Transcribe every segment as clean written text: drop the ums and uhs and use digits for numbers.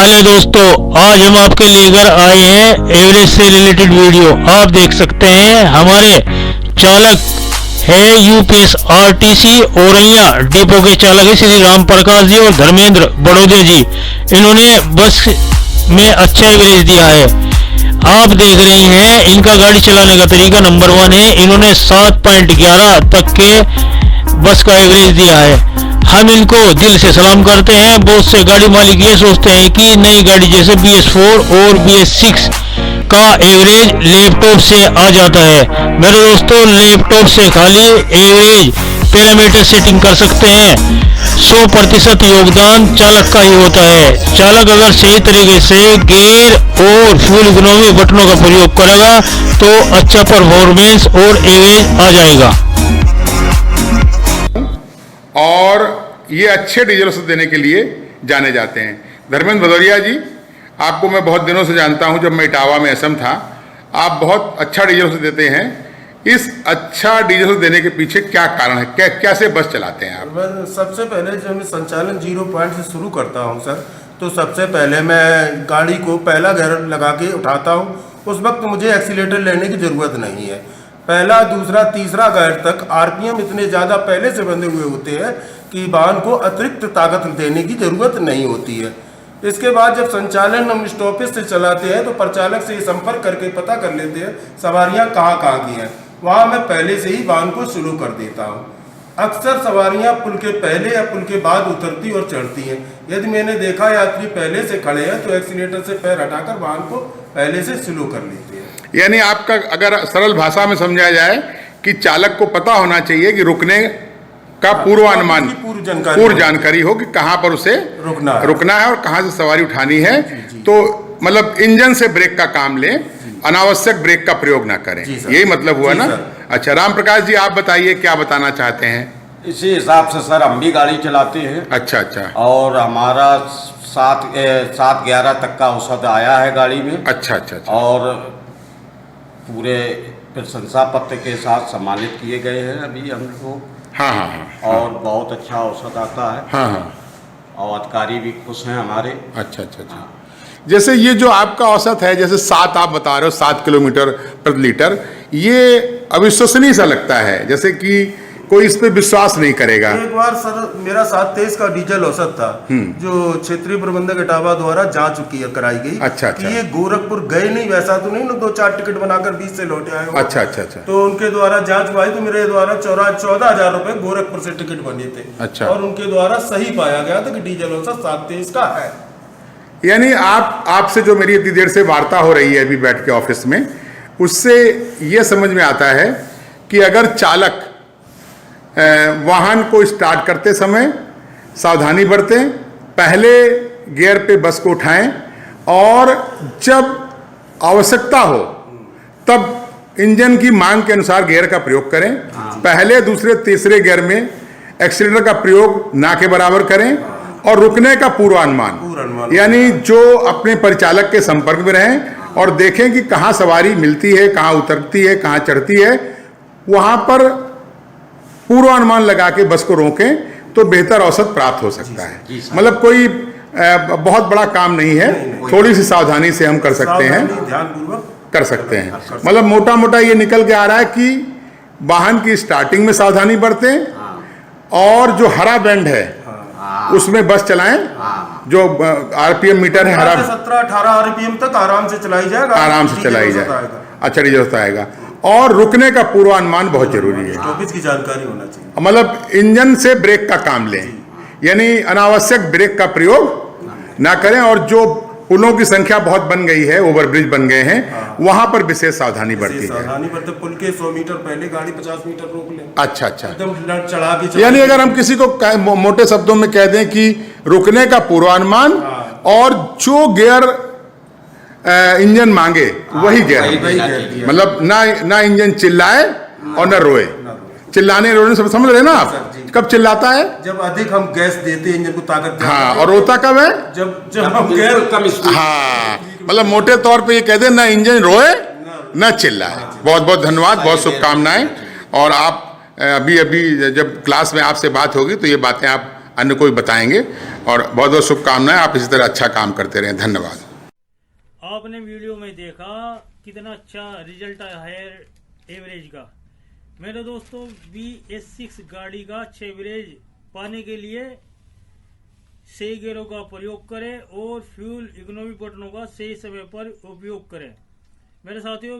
Hello दोस्तों, आज हम आपके लेकर आए हैं एवरेज से रिलेटेड वीडियो। आप देख सकते हैं हमारे चालक है यूपीएस आरटीसी औरैया डिपो के चालक है श्री राम प्रकाश जी और धर्मेंद्र बड़ौदे जी। इन्होंने बस में अच्छा एवरेज दिया है। आप देख रहे हैं इनका गाड़ी चलाने का तरीका नंबर 1 है। इन्होंने 7.11 तक के बस का एवरेज दिया है। हम इनको दिल से सलाम करते हैं। बहुत से गाड़ी मालिक ये सोचते हैं कि नई गाड़ी जैसे BS4 और BS6 का एवरेज लैपटॉप से आ जाता है। मेरे दोस्तों, लैपटॉप से खाली एवरेज पैरामीटर सेटिंग कर सकते हैं। 100% योगदान चालक का ही होता है। चालक अगर सही तरीके से गियर और फ्यूल इकोनॉमी बटनों का प्रयोग करेगा तो अच्छा परफॉर्मेंस और एवरेज आ जाएगा। और ये अच्छे डीजल से देने के लिए जाने जाते हैं। धर्मेंद्र भदौरिया जी, आपको मैं बहुत दिनों से जानता हूं, जब मैं इटावा में असम था। आप बहुत अच्छा डीजल से देते हैं। इस अच्छा डीजल देने के पीछे क्या कारण है? कैसे बस चलाते हैं आप? सबसे पहले जब मैं संचालन 0 पॉइंट से शुरू करता हूं सर, तो सबसे पहले मैं गाड़ी को पहला गियर लगा के उठाता हूं। उस वक्त मुझे एक्सीलेटर लेने की ज़रूरत नहीं है। पहला, दूसरा, तीसरा गियर तक आरपीएम इतने ज़्यादा पहले से बंधे हुए होते हैं कि वाहन को अतिरिक्त ताकत देने की ज़रूरत नहीं होती है। इसके बाद जब संचालन हम स्टॉपेज से चलाते हैं तो परिचालक से संपर्क करके पता कर लेते हैं सवारियां कहाँ की हैं। वहाँ मैं पहले से ही वाहन को शुरू कर देता हूँ। अक्सर सवारियां पुल के पहले या पुल के बाद उतरती और चढ़ती हैं। यदि मैंने देखा यात्री पहले से खड़े हैं तो एक्सीलेटर से पैर हटाकर वाहन को पहले से स्लो कर लेते हैं। यानी आपका, अगर सरल भाषा में समझाया जाए, कि चालक को पता होना चाहिए कि रुकने का पूर्वानुमान, पूर्व जानकारी हो कि कहाँ पर उसे रुकना है और कहाँ से सवारी उठानी है। तो मतलब इंजन से ब्रेक का काम लें, अनावश्यक ब्रेक का प्रयोग ना करें। यही मतलब हुआ ना? अच्छा, राम प्रकाश जी, आप बताइए क्या बताना चाहते हैं? इसी हिसाब से सर हम भी गाड़ी चलाते हैं। अच्छा। और हमारा 7-11 तक का औसत आया है गाड़ी में। अच्छा। और पूरे प्रशंसा पत्र के साथ सम्मानित किए गए हैं अभी हम लोग। हाँ। और बहुत अच्छा औसत आता है। हाँ। और अधिकारी भी खुश हैं हमारे। अच्छा। जैसे ये जो आपका औसत है, जैसे 7 आप बता रहे हो, 7 किलोमीटर प्रति लीटर, ये अविश्वसनीय सा लगता है, जैसे कि कोई इस पे विश्वास नहीं करेगा। एक बार सर मेरा 723 का डीजल औसत था, जो क्षेत्रीय प्रबंधक इटावा द्वारा जांच कराई गई। अच्छा। कि ये गोरखपुर गए नहीं, वैसा तो नहीं ना 2-4 टिकट बनाकर 20 से लौटे आए हो। अच्छा। तो उनके द्वारा जांच हुई तो मेरे द्वारा 14,000 रुपए गोरखपुर से टिकट बने थे। अच्छा। और उनके द्वारा सही पाया गया था कि डीजल औसत 723 का है। यानी आपसे जो मेरी इतनी देर से वार्ता हो रही है अभी बैठ के ऑफिस में, उससे ये समझ में आता है कि अगर चालक वाहन को स्टार्ट करते समय सावधानी बरतें, पहले गियर पे बस को उठाएं और जब आवश्यकता हो तब इंजन की मांग के अनुसार गियर का प्रयोग करें। पहले, दूसरे, तीसरे गियर में एक्सीलेटर का प्रयोग ना के बराबर करें। और रुकने का पूर्वानुमान, यानी जो अपने परिचालक के संपर्क में रहें और देखें कि कहाँ सवारी मिलती है, कहाँ उतरती है, कहाँ चढ़ती है, वहाँ पर पूर्वानुमान लगा के बस को रोकें तो बेहतर औसत प्राप्त हो सकता है। मतलब कोई बहुत बड़ा काम नहीं है, थोड़ी सी सावधानी से हम कर सकते हैं, कर सकते हैं। मतलब मोटा मोटा ये निकल के आ रहा है कि वाहन की स्टार्टिंग में सावधानी बरतें और जो हरा बैंड है उसमें बस चलाएं। जो आरपीएम मीटर है, हरा 17-18 आरपीएम तक आराम से चलाई जाएगा। अच्छा, डीजल आएगा। और रुकने का पूर्वानुमान बहुत जरूरी है, स्टॉपेज की जानकारी होना चाहिए। मतलब इंजन से ब्रेक का काम लें, यानी अनावश्यक ब्रेक का प्रयोग ना करें। और जो पुलों की संख्या बहुत बन गई है, ओवरब्रिज बन गए हैं, वहां पर विशेष सावधानी बरती है। पुल के 100 मीटर पहले गाड़ी 50 मीटर रोक लें। अच्छा। एकदम चढ़ा के, यानी अगर हम किसी को मोटे शब्दों में कह दें कि रुकने का पूर्वानुमान और जो गियर इंजन मांगे वही गियर, मतलब ना इंजन चिल्लाए और ना रोए। चिल्लाने रोने से समझ रहे ना आप? कब चिल्लाता है? जब अधिक हम गैस देते हैं इंजन को ताकत। हाँ, और रोता कब है? जब हम गियर कम। हाँ, मतलब मोटे तौर पे ये कह दे, ना इंजन रोए ना चिल्लाए। बहुत बहुत धन्यवाद, बहुत शुभकामनाएं। और आप अभी जब क्लास में आपसे बात होगी तो ये बातें आप अन्य कोई बताएंगे। और बहुत बहुत शुभकामनाएं, आप इसी तरह अच्छा काम करते रहें। धन्यवाद। आपने वीडियो में देखा कितना अच्छा रिजल्ट आया है एवरेज का। मेरे दोस्तों, BS6 गाड़ी का अच्छा एवरेज पाने के लिए सही गियरों का प्रयोग करें और फ्यूल इकोनॉमी बटनों का सही समय पर उपयोग करें। मेरे साथियों,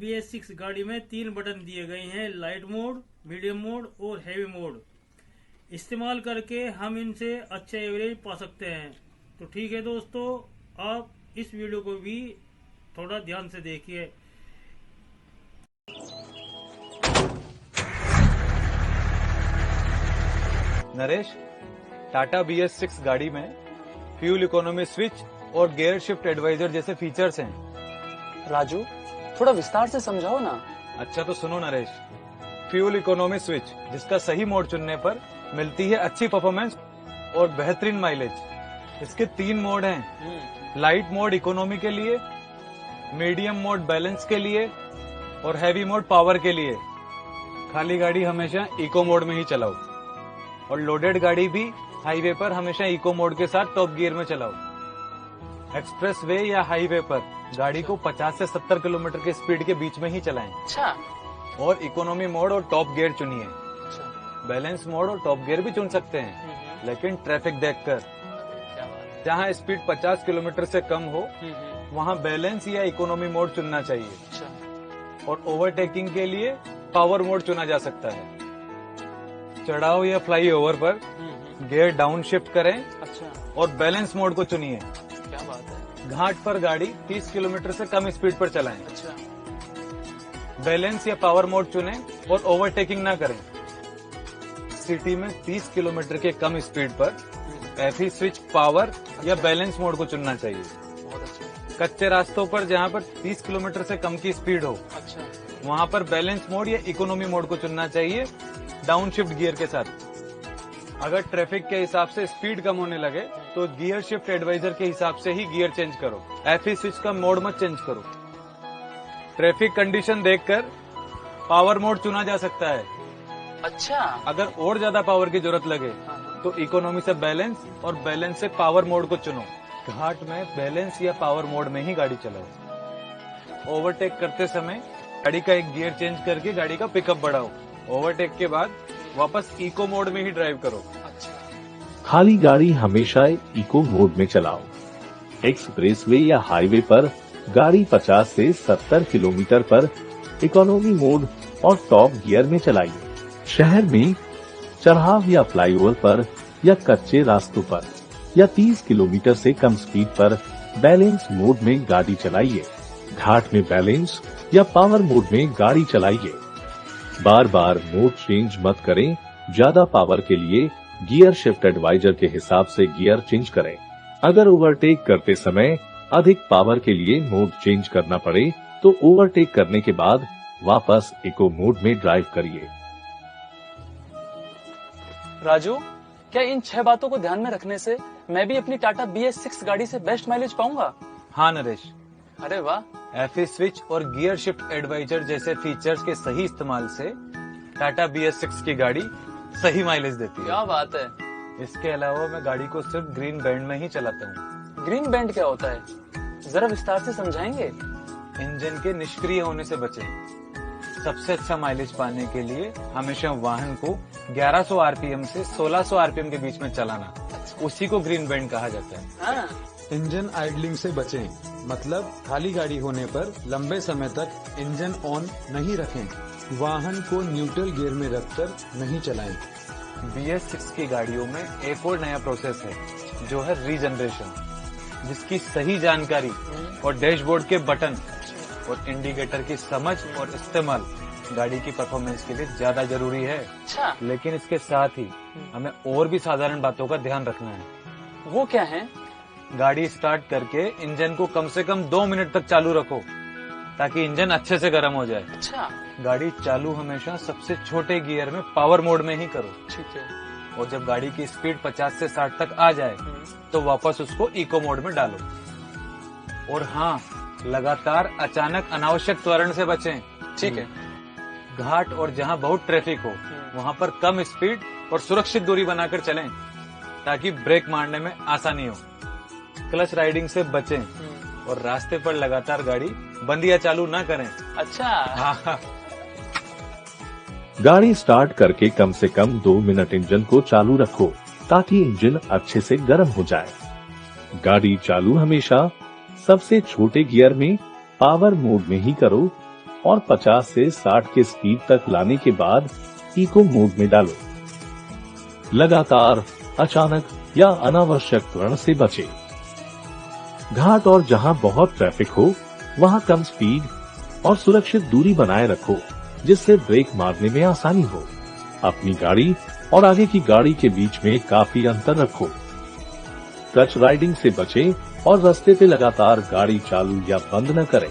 BS6 गाड़ी में 3 बटन दिए गए हैं, लाइट मोड, मीडियम मोड और हैवी मोड। इस्तेमाल करके हम इनसे अच्छा एवरेज पा सकते हैं। तो ठीक है दोस्तों, आप इस वीडियो को भी थोड़ा ध्यान से देखिए। नरेश, टाटा BS6 गाड़ी में फ्यूल इकोनॉमी स्विच और गियर शिफ्ट एडवाइजर जैसे फीचर्स हैं। राजू, थोड़ा विस्तार से समझाओ ना। अच्छा तो सुनो नरेश, फ्यूल इकोनॉमी स्विच, जिसका सही मोड चुनने पर मिलती है अच्छी परफॉर्मेंस और बेहतरीन माइलेज। इसके 3 मोड हैं, लाइट मोड इकोनॉमी के लिए, मीडियम मोड बैलेंस के लिए और हैवी मोड पावर के लिए। खाली गाड़ी हमेशा इको मोड में ही चलाओ और लोडेड गाड़ी भी हाईवे पर हमेशा इको मोड के साथ टॉप गियर में चलाओ। एक्सप्रेस वे या हाईवे पर गाड़ी को 50 से 70 किलोमीटर के स्पीड के बीच में ही चलाएं। अच्छा। और इकोनॉमी मोड और टॉप गियर चुनिए। अच्छा। बैलेंस मोड और टॉप गियर भी चुन सकते हैं, लेकिन ट्रैफिक देखकर। जहाँ स्पीड 50 किलोमीटर से कम हो वहाँ बैलेंस या इकोनॉमी मोड चुनना चाहिए। अच्छा। और ओवरटेकिंग के लिए पावर मोड चुना जा सकता है। चढ़ाव या फ्लाई ओवर पर गियर डाउन शिफ्ट करें। अच्छा। और बैलेंस मोड को चुनिए। क्या बात है। घाट पर गाड़ी 30 किलोमीटर से कम स्पीड पर चलाएं। अच्छा। बैलेंस या पावर मोड चुनें और ओवरटेकिंग ना करें। सिटी में 30 किलोमीटर के कम स्पीड पर FE स्विच पावर या बैलेंस मोड को चुनना चाहिए। बहुत अच्छा। कच्चे रास्तों पर जहाँ पर 30 किलोमीटर से कम की स्पीड हो अच्छा। वहाँ पर बैलेंस मोड या इकोनॉमी मोड को चुनना चाहिए, डाउन शिफ्ट गियर के साथ। अगर ट्रैफिक के हिसाब से स्पीड कम होने लगे तो गियर शिफ्ट एडवाइजर के हिसाब से ही गियर चेंज करो। FE स्विच का मोड मत चेंज करो। ट्रैफिक कंडीशन देखकर पावर मोड चुना जा सकता है। अच्छा। अगर और ज्यादा पावर की जरूरत लगे तो इकोनॉमी से बैलेंस और बैलेंस से पावर मोड को चुनो। घाट में बैलेंस या पावर मोड में ही गाड़ी चलाओ। ओवरटेक करते समय गाड़ी का एक गियर चेंज करके गाड़ी का पिकअप बढ़ाओ। ओवरटेक के बाद वापस इको मोड में ही ड्राइव करो। खाली गाड़ी हमेशा इको मोड में चलाओ। एक्सप्रेसवे या हाईवे पर गाड़ी 50 से 70 किलोमीटर पर इकोनॉमी मोड और टॉप गियर में चलाइए। शहर में चढ़ाव या फ्लाईओवर पर या कच्चे रास्तों पर या 30 किलोमीटर से कम स्पीड पर बैलेंस मोड में गाड़ी चलाइए। घाट में बैलेंस या पावर मोड में गाड़ी चलाइए। बार बार मोड चेंज मत करें। ज्यादा पावर के लिए गियर शिफ्ट एडवाइजर के हिसाब से गियर चेंज करें। अगर ओवरटेक करते समय अधिक पावर के लिए मोड चेंज करना पड़े तो ओवरटेक करने के बाद वापस इको मोड में ड्राइव करिए। राजू, क्या इन 6 बातों को ध्यान में रखने से मैं भी अपनी टाटा BS6 गाड़ी से बेस्ट माइलेज पाऊंगा? हाँ नरेश, अरे वाह। FE स्विच और गियर शिफ्ट एडवाइजर जैसे फीचर्स के सही इस्तेमाल से टाटा BS6 की गाड़ी सही माइलेज देती है। क्या बात है। इसके अलावा मैं गाड़ी को सिर्फ ग्रीन बैंड में ही चलाता हूँ। ग्रीन बैंड क्या होता है, जरा विस्तार से समझाएंगे? इंजन के निष्क्रिय होने से बचें। सबसे अच्छा माइलेज पाने के लिए हमेशा वाहन को 1100 RPM से 1600 RPM के बीच में चलाना, उसी को ग्रीन बैंड कहा जाता है। हाँ। इंजन आइडलिंग से बचें, मतलब खाली गाड़ी होने पर लंबे समय तक इंजन ऑन नहीं रखें। वाहन को न्यूट्रल गियर में रखकर नहीं चलाएं। BS6 की गाड़ियों में एक और नया प्रोसेस है जो है रीजनरेशन, जिसकी सही जानकारी और डैशबोर्ड के बटन और इंडिकेटर की समझ और इस्तेमाल गाड़ी की परफॉर्मेंस के लिए ज्यादा जरूरी है। अच्छा। लेकिन इसके साथ ही हमें और भी साधारण बातों का ध्यान रखना है। वो क्या है? गाड़ी स्टार्ट करके इंजन को कम से कम 2 मिनट तक चालू रखो ताकि इंजन अच्छे से गर्म हो जाए। अच्छा। गाड़ी चालू हमेशा सबसे छोटे गियर में पावर मोड में ही करो। ठीक है। और जब गाड़ी की स्पीड 50 से 60 तक आ जाए तो वापस उसको इको मोड में डालो। और हाँ, लगातार अचानक अनावश्यक त्वरण से बचें। ठीक है। घाट और जहाँ बहुत ट्रैफिक हो वहाँ पर कम स्पीड और सुरक्षित दूरी बनाकर चलें। ताकि ब्रेक मारने में आसानी हो। क्लच राइडिंग से बचें और रास्ते पर लगातार गाड़ी बंद या चालू ना करें। अच्छा। हाँ। गाड़ी स्टार्ट करके कम से कम 2 मिनट इंजन को चालू रखो ताकि इंजन अच्छे से गर्म हो जाए। गाड़ी चालू हमेशा सबसे छोटे गियर में पावर मोड में ही करो और 50 से 60 के स्पीड तक लाने के बाद इको मोड में डालो। लगातार, अचानक या अनावश्यक त्वरण से बचे। घाट और जहां बहुत ट्रैफिक हो वहां कम स्पीड और सुरक्षित दूरी बनाए रखो जिससे ब्रेक मारने में आसानी हो। अपनी गाड़ी और आगे की गाड़ी के बीच में काफी अंतर रखो। क्लच राइडिंग से बचें और रास्ते पे लगातार गाड़ी चालू या बंद न करें।